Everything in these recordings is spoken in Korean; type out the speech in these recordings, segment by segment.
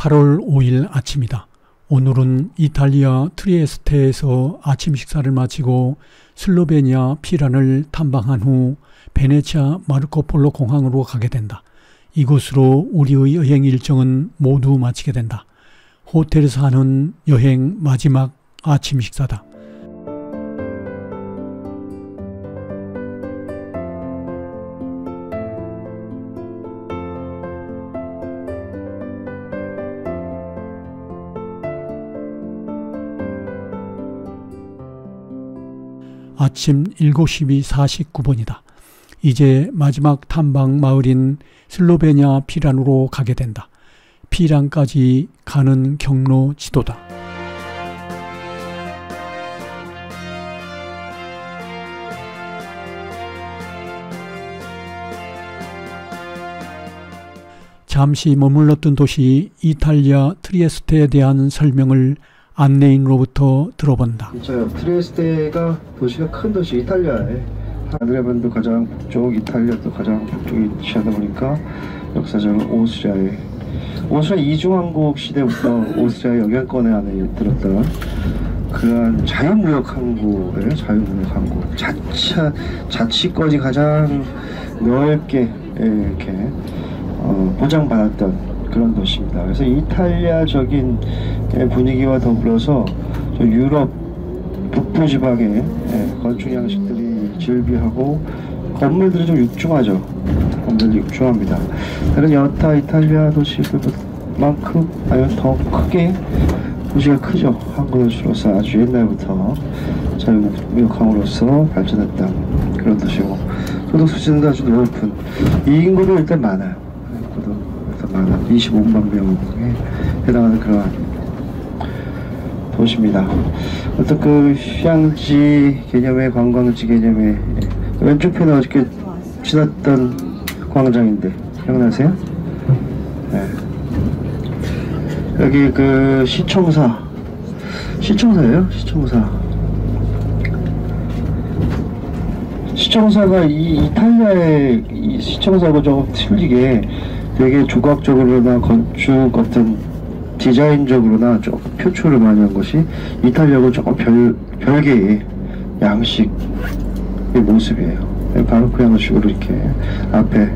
8월 5일 아침이다. 오늘은 이탈리아 트리에스테에서 아침 식사를 마치고 슬로베니아 피란을 탐방한 후 베네치아 마르코폴로 공항으로 가게 된다. 이곳으로 우리의 여행 일정은 모두 마치게 된다. 호텔에서 하는 여행 마지막 아침 식사다. 아침 7시 49분이다. 이제 마지막 탐방 마을인 슬로베니아 피란으로 가게 된다. 피란까지 가는 경로 지도다. 잠시 머물렀던 도시 이탈리아 트리에스테에 대한 설명을 안내인으로부터 들어본다. 트리에스테가 도시가 큰 도시, 이탈리아에 아드리아반도 가장 북쪽, 이탈리아도 가장 북쪽에 위치하다 보니까 역사적으로 오스트리아 이중왕국 시대부터 오스트리아 영향권에 안에 들었던 그러한 자유무역 항구예요. 자유무역 항구. 자치권이 가장 넓게 이렇게 보장받았던 그런 도시입니다. 그래서 이탈리아적인 분위기와 더불어서 유럽 북부 지방의 건축 양식들이 즐비하고 건물들이 좀 육중하죠. 건물들이 육중합니다. 다른 여타 이탈리아 도시들만큼 아니면 더 크게 도시가 크죠. 한국 도시로서 아주 옛날부터 자유무역항으로서 발전했던 그런 도시고 소득 수준도 아주 높은 인구도 일단 많아요. 25만 명에 해당하는 그런 도시입니다. 어떤 그 휴양지 개념의 관광지 개념의 왼쪽 편에 어저께 지났던 광장인데 기억나세요? 네. 여기 그 시청사예요? 시청사가 이 이탈리아의 이 시청사하고 조금 틀리게 되게 조각적으로나 건축 어떤 디자인적으로나 조금 표출을 많이 한 것이 이탈리아하고 조금 별개의 양식의 모습이에요. 바로 그 양식으로 이렇게 앞에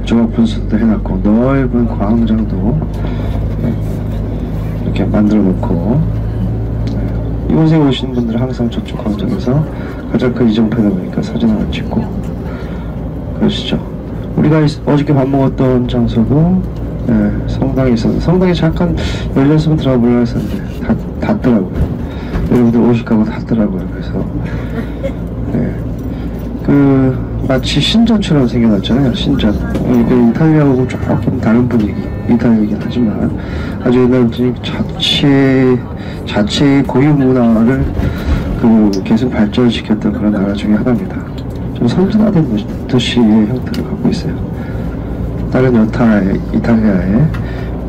조각 분수도 해놨고 넓은 광장도 이렇게 만들어 놓고 이곳에 오시는 분들은 항상 저쪽 광장에서 가장 큰 이정표다 보니까 사진 하나 찍고 그러시죠. 우리가 어저께 밥 먹었던 장소도 성당에 있었는데 성당에 잠깐 열렸으면 들어가 보려고 했었는데 닫더라고요. 여러분들 오실까봐 닫더라고요. 그래서 그 마치 신전처럼 생겨났잖아요. 신전. 이탈리아하고 조금 다른 분위기, 이탈리아이긴 하지만 아주 옛날부터 자체의 고유 문화를 계속 발전시켰던 그런 나라 중에 하나입니다. 좀 선진화된 도시의 형태를 갖고 있어요. 다른 여타의 이탈리아의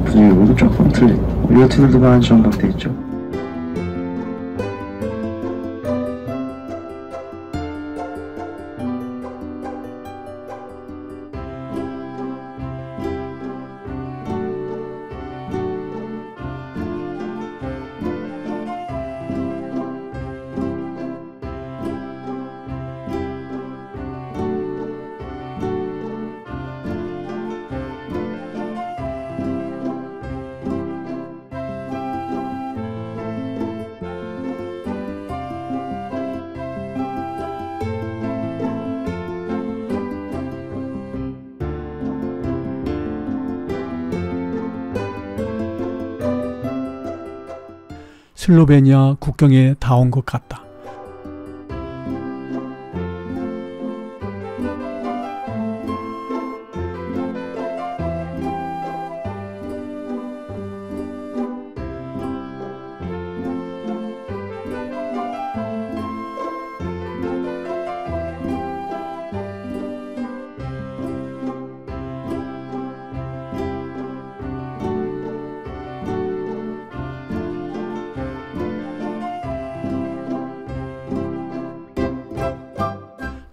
분위기하고도 조금 틀린 요트들도 많이 전박되어 있죠. 슬로베니아 국경에 다 온 것 같다.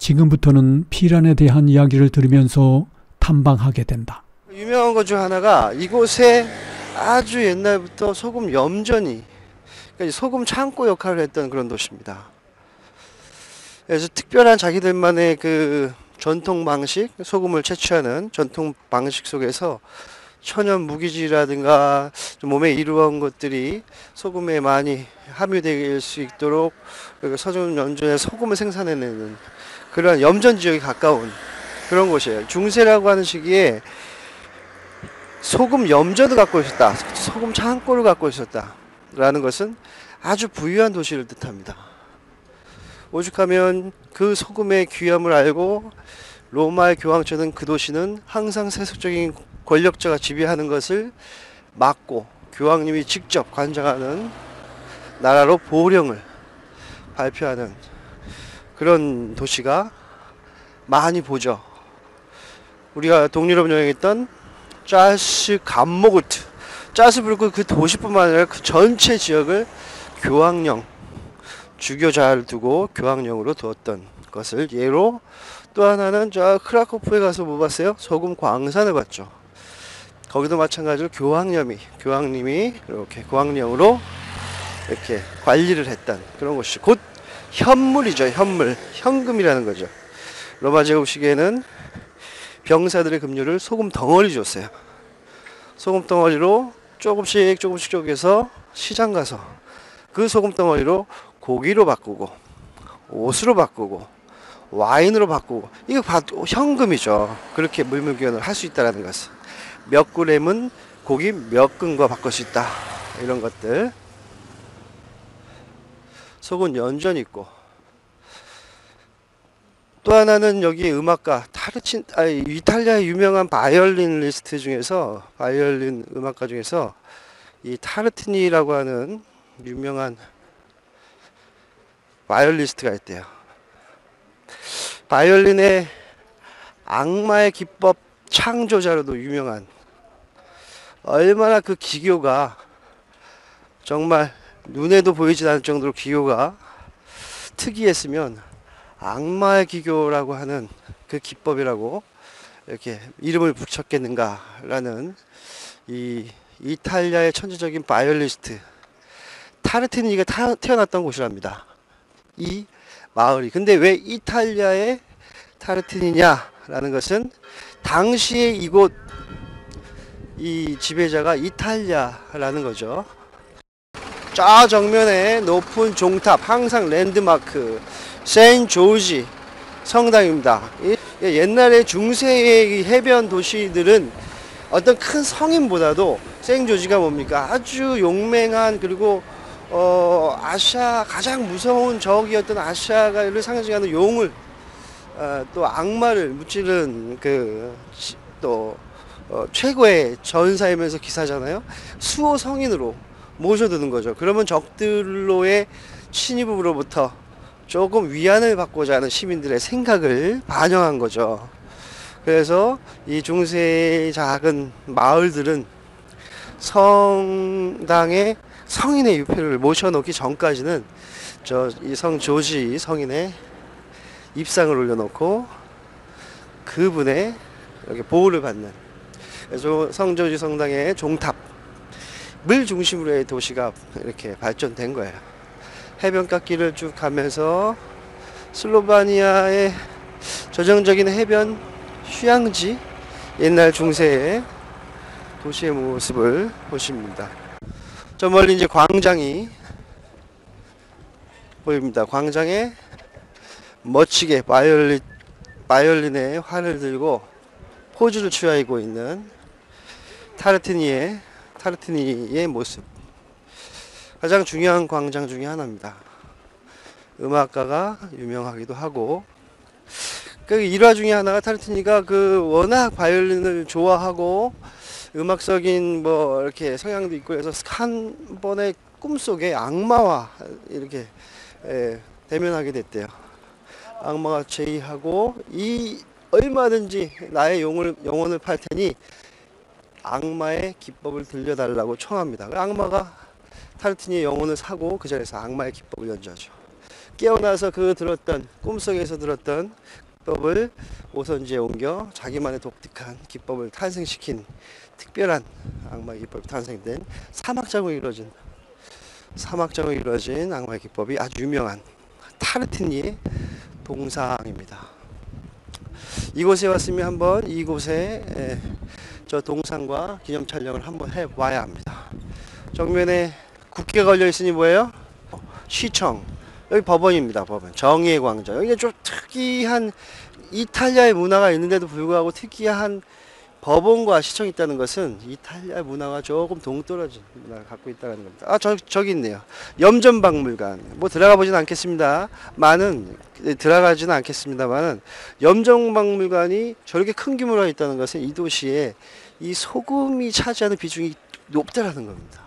지금부터는 피란에 대한 이야기를 들으면서 탐방하게 된다. 유명한 것 중 하나가 이곳에 아주 옛날부터 소금 염전이, 그러니까 소금 창고 역할을 했던 그런 도시입니다. 그래서 특별한 자기들만의 그 전통 방식, 소금을 채취하는 전통 방식 속에서 천연 무기질이라든가 좀 몸에 이로운 것들이 소금에 많이 함유될 수 있도록 서점 염전에 소금을 생산해내는 그런 염전 지역에 가까운 그런 곳이에요. 중세라고 하는 시기에 소금 염전을 갖고 있었다, 소금 창고를 갖고 있었다 라는 것은 아주 부유한 도시를 뜻합니다. 오죽하면 그 소금의 귀함을 알고 로마의 교황처는 그 도시는 항상 세속적인 권력자가 지배하는 것을 막고 교황님이 직접 관장하는 나라로 보령을 발표하는 그런 도시가 많이 보죠. 우리가 동유럽 여행했던 짜스 감모구트, 짜스부르크 그 도시뿐만 아니라 그 전체 지역을 교황령, 주교자를 두고 교황령으로 두었던 것을 예로, 또 하나는 저 크라코프에 가서 뭐 봤어요? 소금 광산을 봤죠. 거기도 마찬가지로 교황님이 이렇게 교황령으로 이렇게 관리를 했던 그런 곳이 곧 현물이죠. 현금이라는 거죠. 로마 제국 시기에는 병사들의 급료를 소금 덩어리 줬어요. 소금 덩어리로 조금씩 쪼개서 시장 가서 그 소금 덩어리로 고기로 바꾸고 옷으로 바꾸고 와인으로 바꾸고, 이거 현금이죠. 그렇게 물물교환을 할 수 있다는 것은 몇 그램은 고기 몇 근과 바꿀 수 있다, 이런 것들. 소금 연전이 있고, 또 하나는 여기 음악가 이탈리아의 유명한 바이올린 음악가 중에서 이 타르티니라고 하는 유명한 바이올리스트가 있대요. 바이올린의 악마의 기법 창조자로도 유명한, 얼마나 그 기교가 정말 눈에도 보이지 않을 정도로 기교가 특이했으면 악마의 기교라고 하는 그 기법이라고 이렇게 이름을 붙였겠는가라는 이 이탈리아의 천재적인 바이올리스트 타르티니가 태어났던 곳이랍니다. 이 마을이. 근데 왜 이탈리아의 타르티니냐라는 것은 당시에 이곳 이 지배자가 이탈리아라는 거죠. 저 정면에 높은 종탑, 항상 랜드마크 세인트 조지 성당입니다. 옛날에 중세의 해변 도시들은 어떤 큰 성인보다도 세인트 조지가 뭡니까? 아주 용맹한, 그리고 아시아 가장 무서운 적이었던 아시아를 상징하는 용을, 또 악마를 무찌른 최고의 전사이면서 기사잖아요. 수호 성인으로 모셔두는 거죠. 그러면 적들로의 침입으로부터 조금 위안을 받고자 하는 시민들의 생각을 반영한 거죠. 그래서 이 중세의 작은 마을들은 성당에 성인의 유표를 모셔놓기 전까지는 이 성 조지 성인의 입상을 올려놓고 그분의 이렇게 보호를 받는, 그래서 성 조지 성당의 종탑을 중심으로의 도시가 이렇게 발전된 거예요. 해변가 길을 쭉 가면서 슬로바니아의 전형적인 해변 휴양지, 옛날 중세의 도시의 모습을 보십니다. 저 멀리 이제 광장이 보입니다. 광장에 멋지게 바이올린의 활을 들고 포즈를 취하고 있는 타르티니의 모습. 가장 중요한 광장 중에 하나입니다. 음악가가 유명하기도 하고, 그 일화 중에 하나가 타르티니가 워낙 바이올린을 좋아하고 음악적인 이렇게 성향도 있고 해서 한 번의 꿈속에 악마와 이렇게 대면하게 됐대요. 악마가 제의하고, 얼마든지 나의 영혼을 팔 테니 악마의 기법을 들려달라고 청합니다. 악마가 타르티니의 영혼을 사고 그 자리에서 악마의 기법을 연주하죠. 깨어나서 꿈속에서 들었던 기법을 오선지에 옮겨 자기만의 독특한 기법을 탄생시킨 특별한 악마의 기법이 탄생된 사막장으로 이루어진 악마의 기법이 아주 유명한 타르티니의 동상입니다. 이곳에 왔으면 한번 이곳에 저 동상과 기념 촬영을 한번 해봐야 합니다. 정면에 국기가 걸려 있으니 뭐예요? 시청. 여기 법원입니다. 법원. 정의의 광장. 여기 좀 특이한 이탈리아의 문화가 있는데도 불구하고 특이한 법원과 시청이 있다는 것은 이탈리아 문화와 조금 동떨어진 문화를 갖고 있다는 겁니다. 아, 저기 있네요. 염전박물관. 뭐 들어가 보진 않겠습니다. 들어가지는 않겠습니다만은 염전박물관이 저렇게 큰 규모로 있다는 것은 이 도시에 이 소금이 차지하는 비중이 높다라는 겁니다.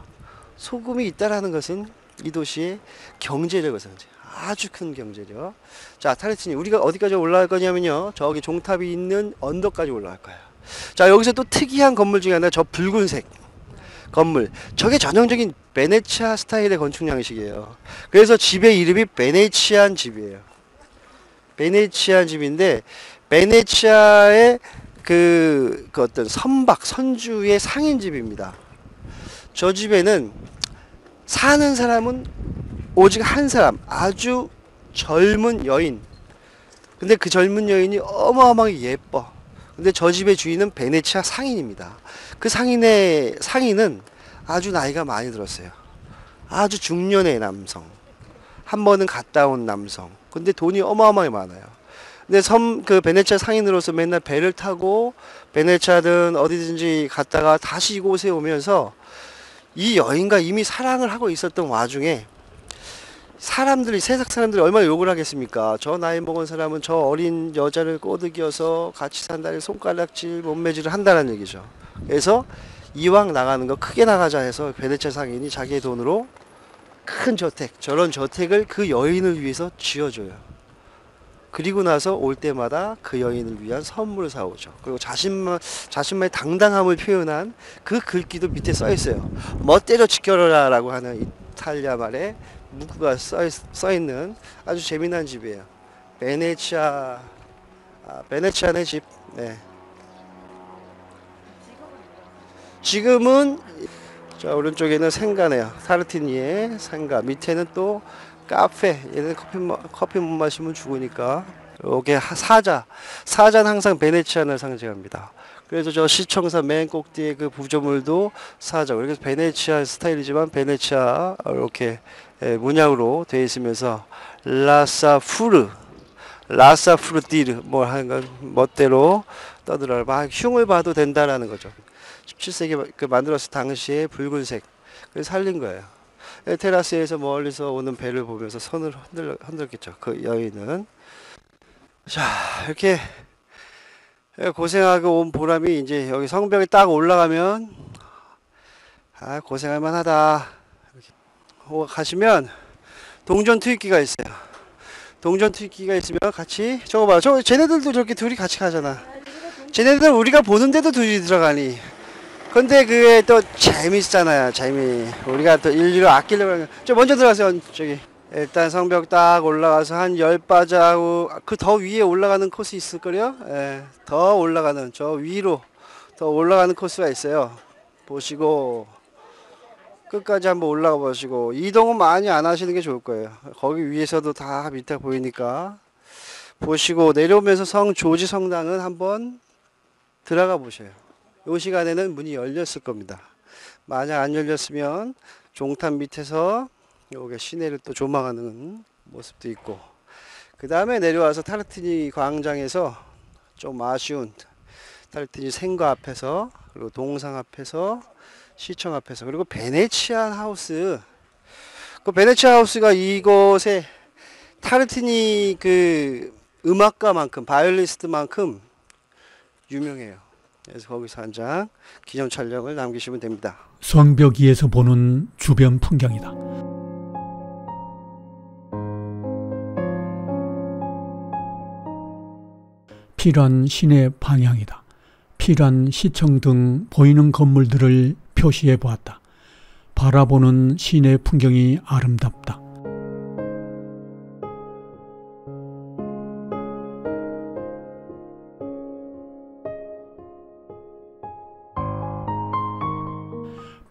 소금이 있다라는 것은 이 도시의 경제력을 아주 큰 경제력. 자, 타르티니 우리가 어디까지 올라갈 거냐면요, 저기 종탑이 있는 언덕까지 올라갈 거예요. 자, 여기서 또 특이한 건물 중에 하나, 저 붉은색 건물, 저게 전형적인 베네치아 스타일의 건축 양식이에요. 그래서 집의 이름이 베네치안 집이에요. 베네치안 집인데 베네치아의 그 어떤 선주의 상인집입니다. 저 집에는 사는 사람은 오직 한 사람, 아주 젊은 여인. 근데 그 젊은 여인이 어마어마하게 예뻐. 근데 저 집의 주인은 베네치아 상인입니다. 그 상인은 아주 나이가 많이 들었어요. 아주 중년의 남성. 한 번은 갔다 온 남성. 근데 돈이 어마어마하게 많아요. 근데 그 베네치아 상인으로서 맨날 배를 타고 베네치아든 어디든지 갔다가 다시 이곳에 오면서 이 여인과 이미 사랑을 하고 있었던 와중에 세상 사람들이 얼마나 욕을 하겠습니까? 저 나이 먹은 사람은 저 어린 여자를 꼬드겨서 같이 산다는 손가락질, 몸매질을 한다는 얘기죠. 그래서 이왕 나가는 거 크게 나가자 해서 베네치아 상인이 자기의 돈으로 큰 저택, 저런 저택을 그 여인을 위해서 지어줘요. 그리고 나서 올 때마다 그 여인을 위한 선물을 사오죠. 그리고 자신만의 당당함을 표현한 그 글귀도 밑에 써 있어요. 멋대로 지켜라 라고 하는 이탈리아 말에 문구가 써 있는 아주 재미난 집이에요. 베네치아의 집. 네. 지금은 자, 오른쪽에는 생가네요. 타르티니의 생가. 밑에는 또 카페. 얘는 커피 못 마시면 죽으니까. 이게 사자는 항상 베네치안을 상징합니다. 그래서 저 시청사 맨 꼭대기에 그 구조물도 사자. 그래서 베네치아 스타일이지만 베네치아 이렇게 문양으로 되어 있으면서 라사푸르티르 뭐 하는 건 멋대로 떠들어라. 막 흉을 봐도 된다라는 거죠. 17세기 그 만들었을 당시에 붉은색 그래서 살린 거예요. 테라스에서 멀리서 오는 배를 보면서 손을 흔들겠죠. 그 여인은. 자, 이렇게 고생하고 온 보람이 이제 여기 성벽에 딱 올라가면 고생할 만하다. 이렇게 가시면 동전 투입기가 있어요. 동전 투입기가 있으면 같이 저거 봐. 쟤네들도 저렇게 둘이 같이 가잖아. 쟤네들 우리가 보는데도 둘이 들어가니. 근데 그게 또 재밌잖아요. 우리가 또 인류를 아끼려고 하는 거. 먼저 들어가세요. 저기 일단 성벽 딱 올라가서 한 10바자국 그 더 위에 올라가는 코스 있을걸요? 예, 더 올라가는 저 위로 더 올라가는 코스가 있어요. 보시고 끝까지 한번 올라가 보시고 이동은 많이 안 하시는 게 좋을 거예요. 거기 위에서도 다 밑에 보이니까 보시고 내려오면서 성 조지 성당은 한번 들어가 보셔요. 이 시간에는 문이 열렸을 겁니다. 만약 안 열렸으면 종탑 밑에서 여기 시내를 또 조망하는 모습도 있고, 그 다음에 내려와서 타르티니 광장에서 좀 아쉬운 타르티니 생가 앞에서, 그리고 동상 앞에서, 시청 앞에서, 그리고 베네치안 하우스. 그 베네치안 하우스가 이곳에 타르티니 그 음악가만큼, 바이올리스트만큼 유명해요. 그래서 거기서 한 장 기념 촬영을 남기시면 됩니다. 성벽 위에서 보는 주변 풍경이다. 피란 시내 방향이다. 피란 시청 등 보이는 건물들을 표시해 보았다. 바라보는 시내 풍경이 아름답다.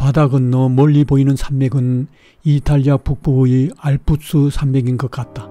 바다 건너 멀리 보이는 산맥은 이탈리아 북부의 알프스 산맥인 것 같다.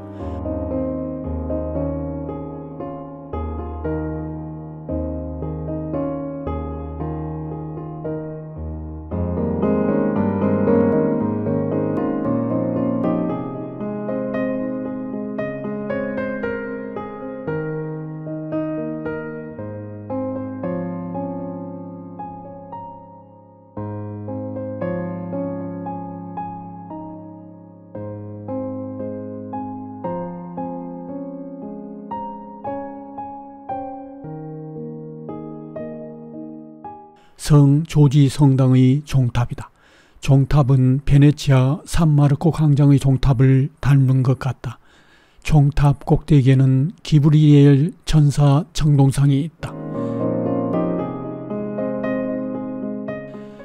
성 조지 성당의 종탑이다. 종탑은 베네치아 산마르코 광장의 종탑을 닮은 것 같다. 종탑 꼭대기에는 기브리엘 천사 청동상이 있다.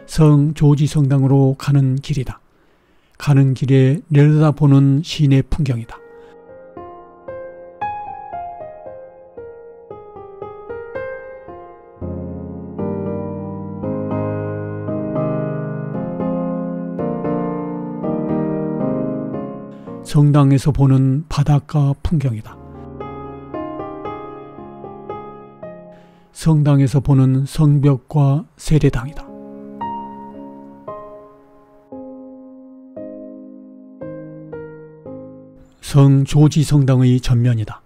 성 조지 성당으로 가는 길이다. 가는 길에 내려다보는 시내 풍경이다. 성당에서 보는 바닷가 풍경이다. 성당에서 보는 성벽과 세례당이다. 성 조지 성당의 전면이다.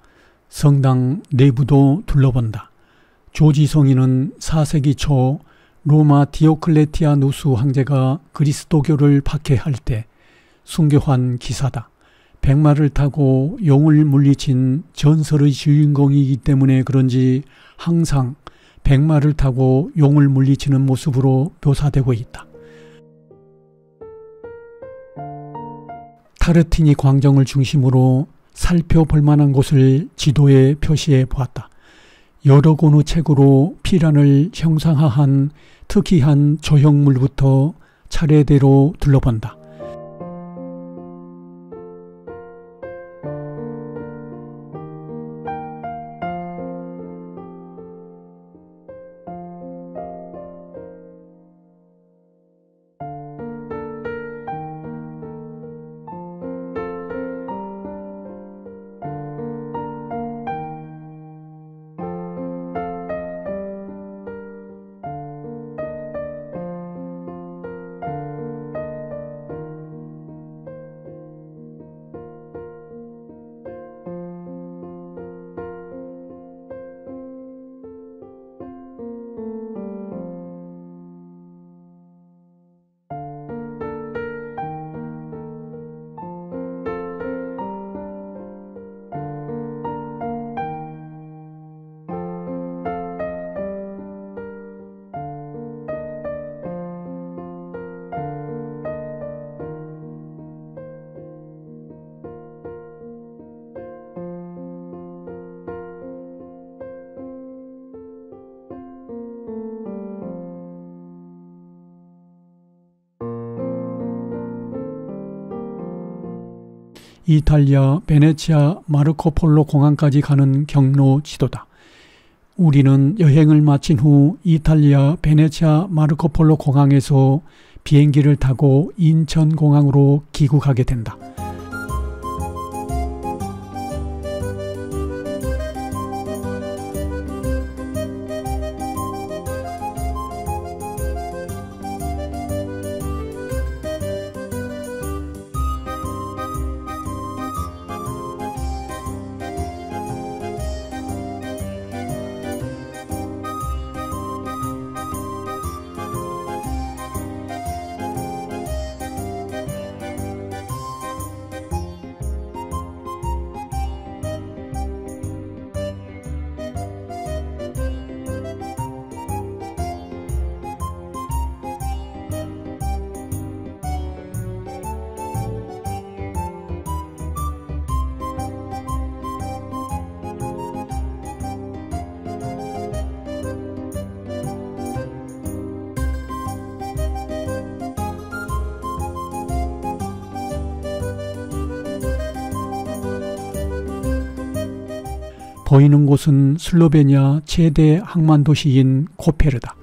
성당 내부도 둘러본다. 조지 성인은 4세기 초 로마 디오클레티아누스 황제가 그리스도교를 박해할 때 순교한 기사다. 백마를 타고 용을 물리친 전설의 주인공이기 때문에 그런지 항상 백마를 타고 용을 물리치는 모습으로 묘사되고 있다. 타르티니 광정을 중심으로 살펴볼 만한 곳을 지도에 표시해 보았다. 여러 권의 책으로 피란을 형상화한 특이한 조형물부터 차례대로 둘러본다. 이탈리아 베네치아 마르코폴로 공항까지 가는 경로 지도다. 우리는 여행을 마친 후 이탈리아 베네치아 마르코폴로 공항에서 비행기를 타고 인천공항으로 귀국하게 된다. 보이는 곳은 슬로베니아 최대 항만 도시인 코페르다.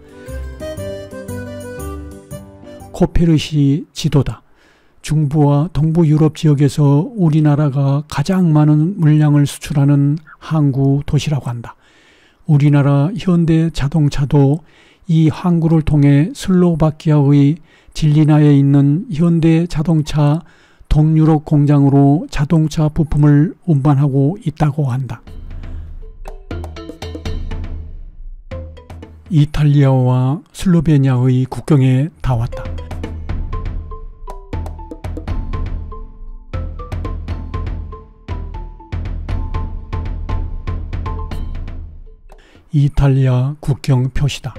코페르시 지도다. 중부와 동부 유럽 지역에서 우리나라가 가장 많은 물량을 수출하는 항구 도시라고 한다. 우리나라 현대 자동차도 이 항구를 통해 슬로바키아의 질리나에 있는 현대 자동차 동유럽 공장으로 자동차 부품을 운반하고 있다고 한다. 이탈리아와 슬로베니아의 국경에 닿았다. 이탈리아 국경 표시다.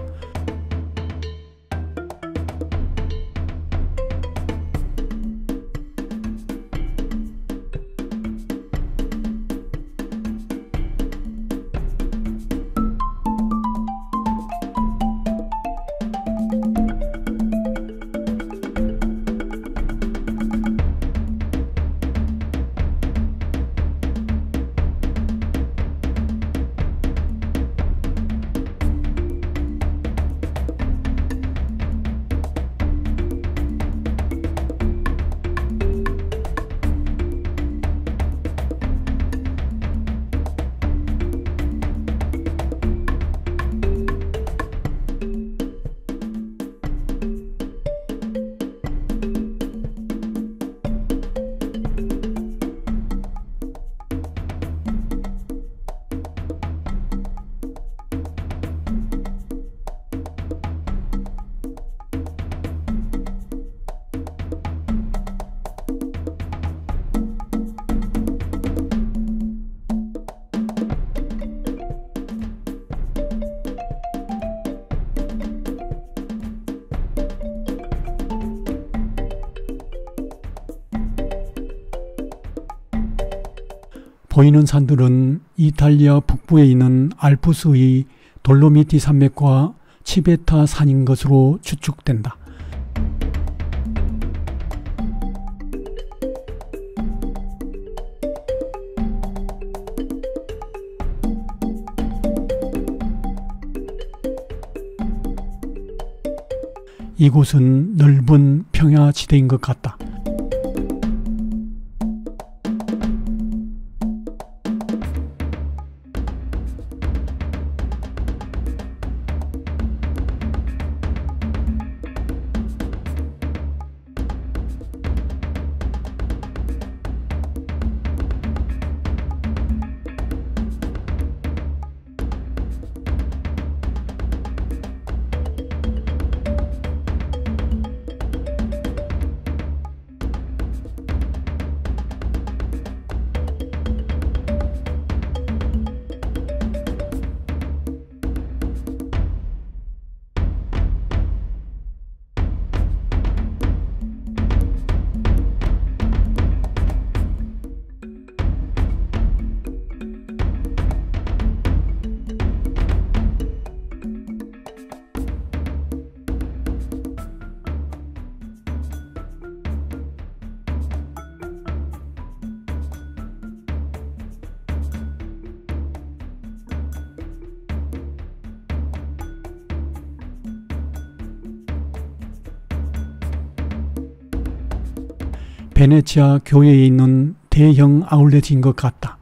보이는 산들은 이탈리아 북부에 있는 알프스의 돌로미티 산맥과 치베타 산인 것으로 추측된다. 이곳은 넓은 평야지대인 것 같다. 베네치아 교외에 있는 대형 아울렛인 것 같다.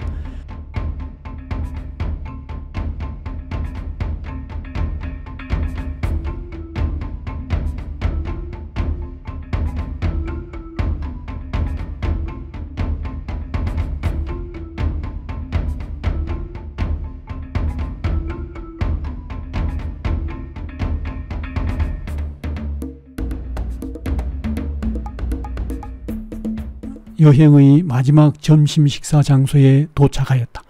여행의 마지막 점심 식사 장소에 도착하였다.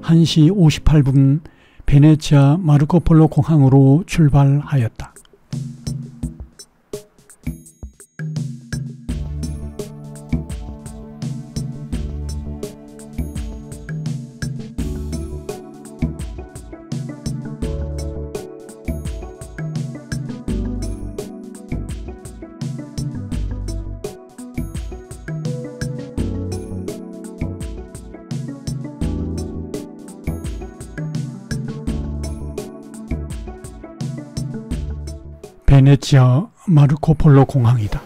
1시 58분 베네치아 마르코폴로 공항으로 출발하였다. 베네치아 마르코폴로 공항이다.